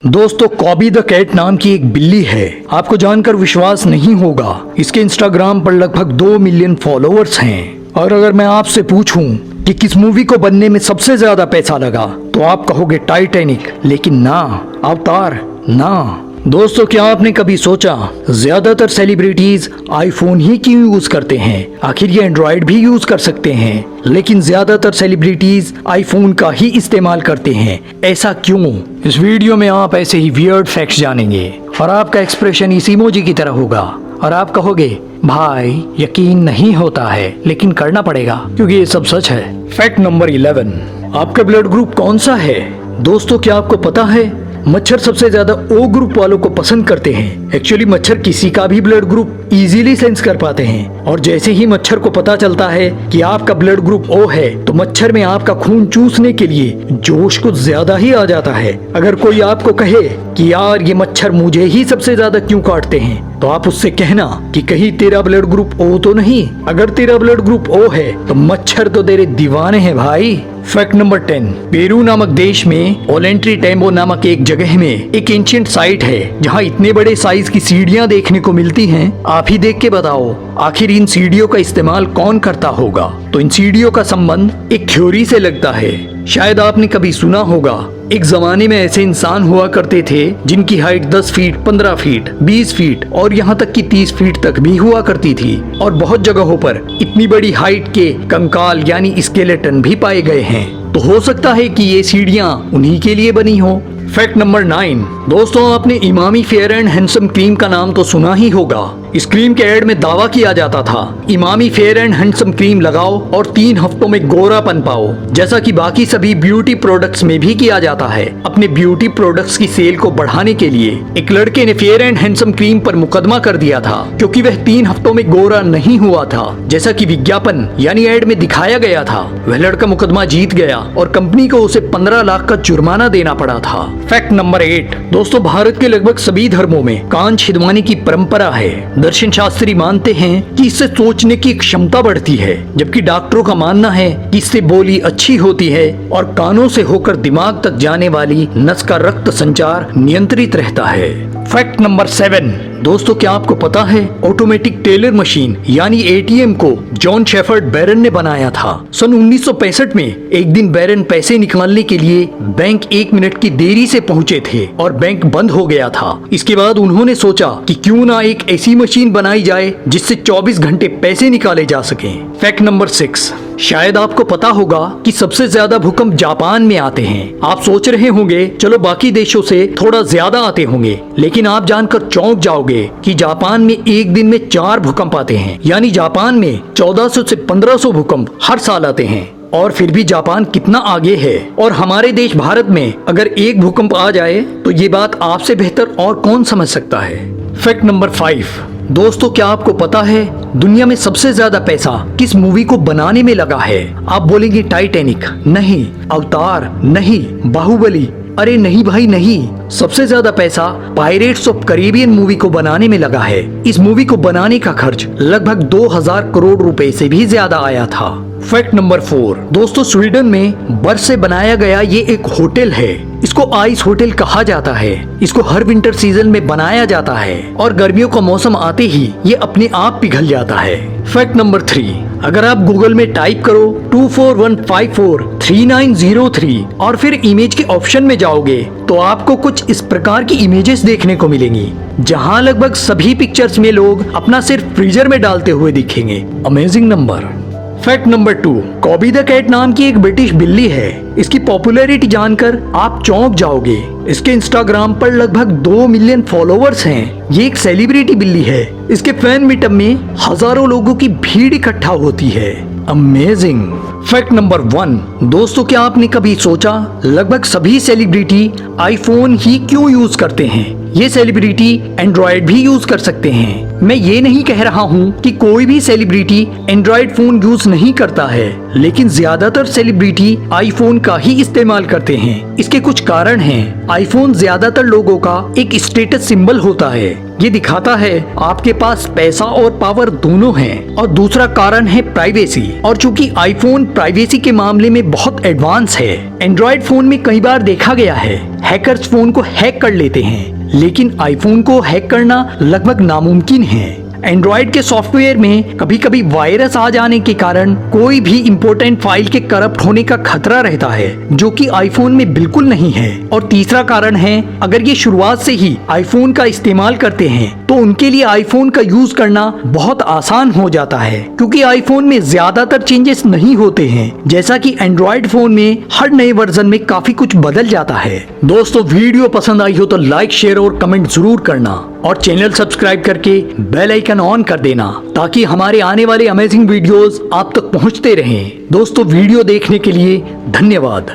दोस्तों Cobie the cat नाम की एक बिल्ली है। आपको जानकर विश्वास नहीं होगा, इसके इंस्टाग्राम पर लगभग 2 मिलियन फॉलोअर्स हैं। और अगर मैं आपसे पूछूं कि किस मूवी को बनने में सबसे ज्यादा पैसा लगा तो आप कहोगे टाइटैनिक, लेकिन ना, अवतार ना। दोस्तों क्या आपने कभी सोचा ज्यादातर सेलिब्रिटीज आईफोन ही क्यों यूज करते हैं? आखिर ये एंड्रॉइड भी यूज कर सकते हैं, लेकिन ज्यादातर सेलिब्रिटीज आईफोन का ही इस्तेमाल करते हैं। ऐसा क्यों? इस वीडियो में आप ऐसे ही वियर्ड फैक्ट्स जानेंगे और आपका एक्सप्रेशन इस इमोजी की तरह होगा और आप कहोगे भाई यकीन नहीं होता है, लेकिन करना पड़ेगा क्योंकि ये सब सच है। फैक्ट नंबर 11, आपका ब्लड ग्रुप कौन सा है? दोस्तों क्या आपको पता है मच्छर सबसे ज्यादा ओ ग्रुप वालों को पसंद करते हैं। एक्चुअली मच्छर किसी का भी ब्लड ग्रुप इजीली सेंस कर पाते हैं और जैसे ही मच्छर को पता चलता है कि आपका ब्लड ग्रुप ओ है तो मच्छर में आपका खून चूसने के लिए जोश कुछ ज्यादा ही आ जाता है। अगर कोई आपको कहे कि यार ये मच्छर मुझे ही सबसे ज्यादा क्यों काटते हैं, तो आप उससे कहना कि कहीं तेरा ब्लड ग्रुप ओ तो नहीं। अगर तेरा ब्लड ग्रुप ओ है तो मच्छर तो तेरे दीवाने हैं भाई। फैक्ट नंबर 10, पेरू नामक देश में ओलेंट्री टेम्बो नामक एक जगह में एक एंशिएंट साइट है जहां इतने बड़े साइज की सीढ़ियां देखने को मिलती हैं। आप ही देख के बताओ आखिर इन सीढ़ियों का इस्तेमाल कौन करता होगा? तो इन सीढ़ियों का संबंध एक थ्योरी से लगता है। शायद आपने कभी सुना होगा एक जमाने में ऐसे इंसान हुआ करते थे जिनकी हाइट 10 फीट, 15 फीट, 20 फीट और यहाँ तक कि 30 फीट तक भी हुआ करती थी। और बहुत जगहों पर इतनी बड़ी हाइट के कंकाल यानी स्केलेटन भी पाए गए हैं। तो हो सकता है कि ये सीढ़ियाँ उन्हीं के लिए बनी हो। फैक्ट नंबर 9, दोस्तों आपने Emami fair and handsome cream का नाम तो सुना ही होगा। इस क्रीम के ऐड में दावा किया जाता था Emami fair and handsome cream लगाओ और 3 हफ्तों में गोरापन पाओ, जैसा कि बाकी सभी ब्यूटी प्रोडक्ट्स में भी किया जाता है। अपने ब्यूटी प्रोडक्ट्स की सेल को बढ़ाने के लिए एक लड़के ने फेयर एंड हैंडसम क्रीम पर मुकदमा कर दिया था क्योंकि वह 3 हफ्तों में गोरा नहीं हुआ था, जैसा कि विज्ञापन यानी ऐड में दिखाया गया था। वह लड़का मुकदमा जीत गया और कंपनी को उसे 15 लाख का जुर्माना देना पड़ा था। फैक्ट नंबर 8, दोस्तों भारत के लगभग सभी धर्मों में कान छिदवाने की परंपरा है। दर्शन शास्त्री मानते हैं कि इससे सोचने की क्षमता बढ़ती है, जबकि डॉक्टरों का मानना है कि इससे बोली अच्छी होती है और कानों से होकर दिमाग तक जाने वाली नस का रक्त संचार नियंत्रित रहता है। फैक्ट नंबर 7, दोस्तों क्या आपको पता है ऑटोमेटिक टेलर मशीन यानी एटीएम को जॉन शेफर्ड बैरन ने बनाया था। सन 1965 में एक दिन बैरन पैसे निकालने के लिए बैंक 1 मिनट की देरी से पहुंचे थे और बैंक बंद हो गया था। इसके बाद उन्होंने सोचा कि क्यों ना एक ऐसी मशीन बनाई जाए जिससे 24 घंटे पैसे निकाले जा सकें। फैक्ट नंबर 6, शायद आपको पता होगा कि सबसे ज्यादा भूकंप जापान में आते हैं। आप सोच रहे होंगे चलो बाकी देशों से थोड़ा ज्यादा आते होंगे, लेकिन आप जानकर चौंक जाओगे कि जापान में एक दिन में 4 भूकंप आते हैं। यानी जापान में 1400 से 1500 भूकंप हर साल आते हैं। और फिर भी जापान कितना आगे है, और हमारे देश भारत में अगर एक भूकंप आ जाए तो ये बात आपसे बेहतर और कौन समझ सकता है। फैक्ट नंबर 5, दोस्तों क्या आपको पता है दुनिया में सबसे ज्यादा पैसा किस मूवी को बनाने में लगा है? आप बोलेंगे टाइटैनिक नहीं, अवतार नहीं, बाहुबली, अरे नहीं भाई नहीं। सबसे ज्यादा पैसा पायरेट्स ऑफ कैरिबियन मूवी को बनाने में लगा है। इस मूवी को बनाने का खर्च लगभग 2000 करोड़ रुपए से भी ज्यादा आया था। फैक्ट नंबर 4, दोस्तों स्वीडन में बर्फ से बनाया गया ये एक होटल है। इसको आइस होटल कहा जाता है। इसको हर विंटर सीजन में बनाया जाता है और गर्मियों का मौसम आते ही ये अपने आप पिघल जाता है। फैक्ट नंबर 3, अगर आप गूगल में टाइप करो 241543903 और फिर इमेज के ऑप्शन में जाओगे तो आपको कुछ इस प्रकार की इमेजेस देखने को मिलेंगी, जहां लगभग सभी पिक्चर्स में लोग अपना सिर फ्रीजर में डालते हुए दिखेंगे। Amazing number. Fact number 2, Cobi the cat नाम की एक ब्रिटिश बिल्ली है। इसकी पॉपुलैरिटी जानकर आप चौंक जाओगे। इसके इंस्टाग्राम पर लगभग 2 मिलियन फॉलोअर्स हैं। ये एक सेलिब्रिटी बिल्ली है। इसके फैन मीटअप में हजारों लोगों की भीड़ इकट्ठा होती है। अमेजिंग। फैक्ट नंबर 1, दोस्तों क्या आपने कभी सोचा लगभग सभी सेलिब्रिटी आईफोन ही क्यों यूज करते हैं? ये सेलिब्रिटी एंड्रॉयड भी यूज कर सकते हैं। मैं ये नहीं कह रहा हूँ कि कोई भी सेलिब्रिटी एंड्रॉयड फोन यूज नहीं करता है, लेकिन ज्यादातर सेलिब्रिटी आईफोन का ही इस्तेमाल करते हैं। इसके कुछ कारण हैं। आईफोन ज्यादातर लोगों का एक स्टेटस सिंबल होता है। ये दिखाता है आपके पास पैसा और पावर दोनों हैं। और दूसरा कारण है प्राइवेसी। और चूंकि आईफोन प्राइवेसी के मामले में बहुत एडवांस है, एंड्रॉयड फोन में कई बार देखा गया है हैकर्स फोन को हैक कर लेते हैं, लेकिन आईफोन को हैक करना लगभग नामुमकिन है। एंड्रॉयड के सॉफ्टवेयर में कभी कभी वायरस आ जाने के कारण कोई भी इम्पोर्टेंट फाइल के करप्ट होने का खतरा रहता है, जो कि आईफोन में बिल्कुल नहीं है। और तीसरा कारण है, अगर ये शुरुआत से ही आईफोन का इस्तेमाल करते हैं तो उनके लिए आईफोन का यूज करना बहुत आसान हो जाता है, क्योंकि आईफोन में ज्यादातर चेंजेस नहीं होते हैं, जैसा कि एंड्रॉयड फोन में हर नए वर्जन में काफी कुछ बदल जाता है। दोस्तों, वीडियो पसंद आई हो तो लाइक, शेयर और कमेंट जरूर करना और चैनल सब्सक्राइब करके बेल आइकन ऑन कर देना, ताकि हमारे आने वाले अमेजिंग वीडियोस आप तक पहुंचते रहें। दोस्तों, वीडियो देखने के लिए धन्यवाद।